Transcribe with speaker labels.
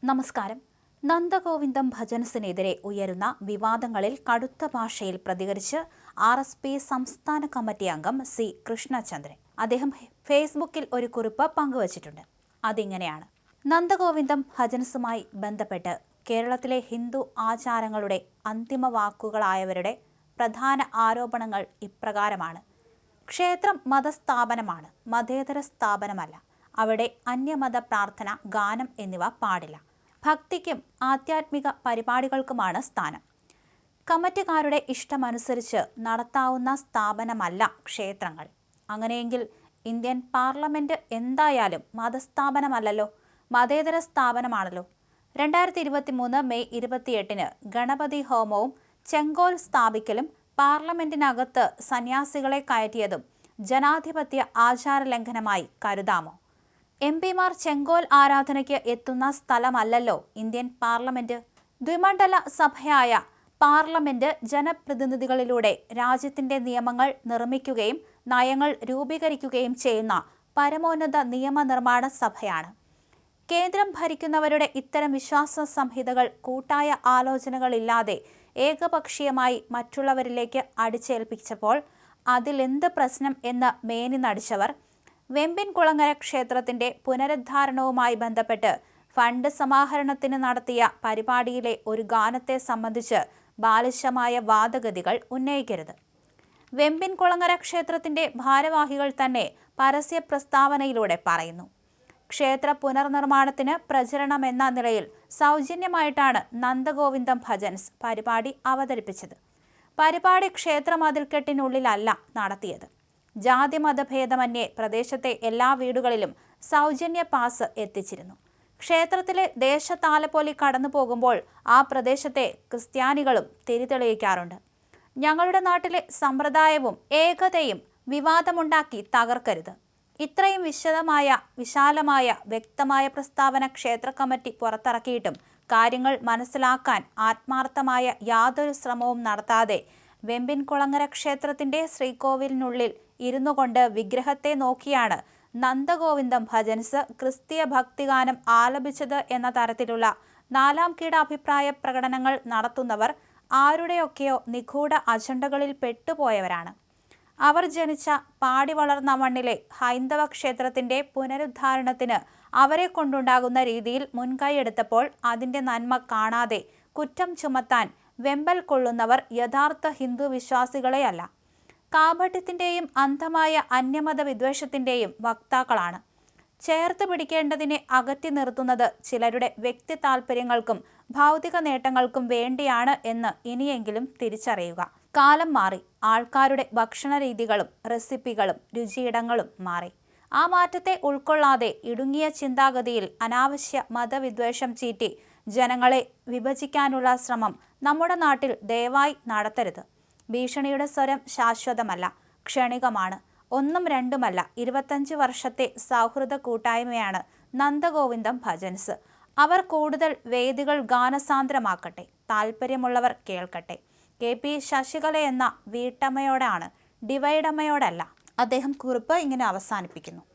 Speaker 1: നമസ്കാരം. നന്ദഗോവിന്ദം ഭജൻസിനെതിരെ ഉയരുന്ന വിവാദങ്ങളിൽ കടുത്ത ഭാഷയിൽ പ്രതികരിച്ച് RSP സംസ്ഥാന കമ്മിറ്റി അംഗം C. കൃഷ്ണചന്ദ്രൻ. അദ്ദേഹം ഫേസ്ബുക്കിൽ ഒരു കുറിപ്പ് പങ്കുവച്ചിട്ടുണ്ട്. അതിങ്ങനെയാണ്: നന്ദഗോവിന്ദം ഭജൻസുമായി ബന്ധപ്പെട്ട് കേരളത്തിലെ ഹിന്ദു ആചാരങ്ങളുടെ അന്തിമ വാക്കുകളായവരുടെ പ്രധാന ആരോപണങ്ങൾ ഇപ്രകാരമാണ്. ക്ഷേത്രം മതസ്ഥാപനമാണ്, മതേതര സ്ഥാപനമല്ല. അവിടെ അന്യമത പ്രാർത്ഥന, ഗാനം എന്നിവ പാടില്ല. ഭക്തിക്കും ആധ്യാത്മിക പരിപാടികൾക്കുമാണ് സ്ഥാനം. കമ്മിറ്റിക്കാരുടെ ഇഷ്ടമനുസരിച്ച് നടത്താവുന്ന സ്ഥാപനമല്ല ക്ഷേത്രങ്ങൾ. അങ്ങനെയെങ്കിൽ ഇന്ത്യൻ പാർലമെന്റ് എന്തായാലും മതസ്ഥാപനമല്ലല്ലോ, മതേതര സ്ഥാപനമാണല്ലോ. 2023 മെയ് 28 ഗണപതി ഹോമവും ചെങ്കോൽ സ്ഥാപിക്കലും പാർലമെന്റിനകത്ത് സന്യാസികളെ കയറ്റിയതും ജനാധിപത്യ ആചാരലംഘനമായി കരുതാമോ? MP-മാർ ചെങ്കോൽ ആരാധനയ്ക്ക് എത്തുന്ന സ്ഥലമല്ലല്ലോ ഇന്ത്യൻ പാർലമെന്റ്. ദ്വിമണ്ഡല സഭയായ പാർലമെന്റ് ജനപ്രതിനിധികളിലൂടെ രാജ്യത്തിന്റെ നിയമങ്ങൾ നിർമ്മിക്കുകയും നയങ്ങൾ രൂപീകരിക്കുകയും ചെയ്യുന്ന പരമോന്നത നിയമനിർമ്മാണ സഭയാണ്. കേന്ദ്രം ഭരിക്കുന്നവരുടെ ഇത്തരം വിശ്വാസ സംഹിതകൾ കൂട്ടായ ആലോചനകളില്ലാതെ ഏകപക്ഷീയമായി മറ്റുള്ളവരിലേക്ക് അടിച്ചേൽപ്പിച്ചപ്പോൾ അതിലെന്ത് പ്രശ്നം എന്ന് മേനി നടിച്ചവർ വെമ്പിൻകുളങ്ങര ക്ഷേത്രത്തിന്റെ പുനരുദ്ധാരണവുമായി ബന്ധപ്പെട്ട് ഫണ്ട് സമാഹരണത്തിന് നടത്തിയ പരിപാടിയിലെ ഒരു ഗാനത്തെ സംബന്ധിച്ച് ബാലിശമായ വാദഗതികൾ ഉന്നയിക്കരുത്. വെമ്പിൻകുളങ്ങര ക്ഷേത്രത്തിന്റെ ഭാരവാഹികൾ തന്നെ പരസ്യ പ്രസ്താവനയിലൂടെ പറയുന്നു, ക്ഷേത്ര പുനർനിർമ്മാണത്തിന് പ്രചരണമെന്ന നിലയിൽ സൗജന്യമായിട്ടാണ് നന്ദഗോവിന്ദം ഭജൻസ് പരിപാടി അവതരിപ്പിച്ചത്. പരിപാടി ക്ഷേത്രമതിൽക്കെട്ടിനുള്ളിലല്ല നടത്തിയത്. ജാതിമതഭേദമന്യേ പ്രദേശത്തെ എല്ലാ വീടുകളിലും സൗജന്യ പാസ് എത്തിച്ചിരുന്നു. ക്ഷേത്രത്തിലെ ദേശത്താലപ്പൊലി കടന്നു പോകുമ്പോൾ ആ പ്രദേശത്തെ ക്രിസ്ത്യാനികളും തിരിതെളിയിക്കാറുണ്ട്. ഞങ്ങളുടെ നാട്ടിലെ സമ്പ്രദായവും ഏകതയും വിവാദമുണ്ടാക്കി തകർക്കരുത്. ഇത്രയും വിശാലമായ വ്യക്തമായ പ്രസ്താവന ക്ഷേത്ര കമ്മിറ്റി പുറത്തിറക്കിയിട്ടും കാര്യങ്ങൾ മനസ്സിലാക്കാൻ ആത്മാർത്ഥമായ യാതൊരു ശ്രമവും നടത്താതെ വെമ്പിൻകുളങ്ങര ക്ഷേത്രത്തിന്റെ ശ്രീകോവിലിനുള്ളിൽ ഇരുന്നു കൊണ്ട് വിഗ്രഹത്തെ നോക്കിയാണ് നന്ദഗോവിന്ദം ഭജൻസ് ക്രിസ്തീയ ഭക്തിഗാനം ആലപിച്ചത് എന്ന തരത്തിലുള്ള നാലാം കീട അഭിപ്രായ പ്രകടനങ്ങൾ നടത്തുന്നവർ ആരുടെയൊക്കെയോ നിഗൂഢ അജണ്ടകളിൽ പെട്ടുപോയവരാണ്. അവർ ജനിച്ച പാടി വളർന്ന മണ്ണിലെ ഹൈന്ദവ ക്ഷേത്രത്തിന്റെ പുനരുദ്ധാരണത്തിന് അവരെ കൊണ്ടുണ്ടാകുന്ന രീതിയിൽ മുൻകൈയെടുത്തപ്പോൾ അതിന്റെ നന്മ കാണാതെ കുറ്റം ചുമത്താൻ വെമ്പൽ കൊള്ളുന്നവർ യഥാർത്ഥ ഹിന്ദു വിശ്വാസികളെയല്ല, കാപട്യത്തിന്റെയും അന്ധമായ അന്യമത വിദ്വേഷത്തിന്റെയും വക്താക്കളാണ്. ചേർത്ത് പിടിക്കേണ്ടതിനെ അകറ്റി നിർത്തുന്നത് ചിലരുടെ വ്യക്തി താല്പര്യങ്ങൾക്കും ഭൗതിക നേട്ടങ്ങൾക്കും വേണ്ടിയാണ് എന്ന് ഇനിയെങ്കിലും തിരിച്ചറിയുക. കാലം മാറി, ആൾക്കാരുടെ ഭക്ഷണ രീതികളും റെസിപ്പികളും രുചിയിടങ്ങളും മാറി. ആ മാറ്റത്തെ ഉൾക്കൊള്ളാതെ ഇടുങ്ങിയ ചിന്താഗതിയിൽ അനാവശ്യ മതവിദ്വേഷം ചീറ്റി ജനങ്ങളെ വിഭജിക്കാനുള്ള ശ്രമം നമ്മുടെ നാട്ടിൽ ദയവായി നടത്തരുത്. ഭീഷണിയുടെ സ്വരം ശാശ്വതമല്ല, ക്ഷണികമാണ്. ഒന്നും രണ്ടുമല്ല, 25 വർഷത്തെ സൗഹൃദ കൂട്ടായ്മയാണ് നന്ദഗോവിന്ദം ഭജൻസ്. അവർ കൂടുതൽ വേദികൾ ഗാനസാന്ദ്രമാക്കട്ടെ, താല്പര്യമുള്ളവർ കേൾക്കട്ടെ. KP ശശികല എന്ന വീട്ടമ്മയോടാണ്, ഡിവൈഡമ്മയോടല്ല. അദ്ദേഹം കുറിപ്പ് ഇങ്ങനെ അവസാനിപ്പിക്കുന്നു.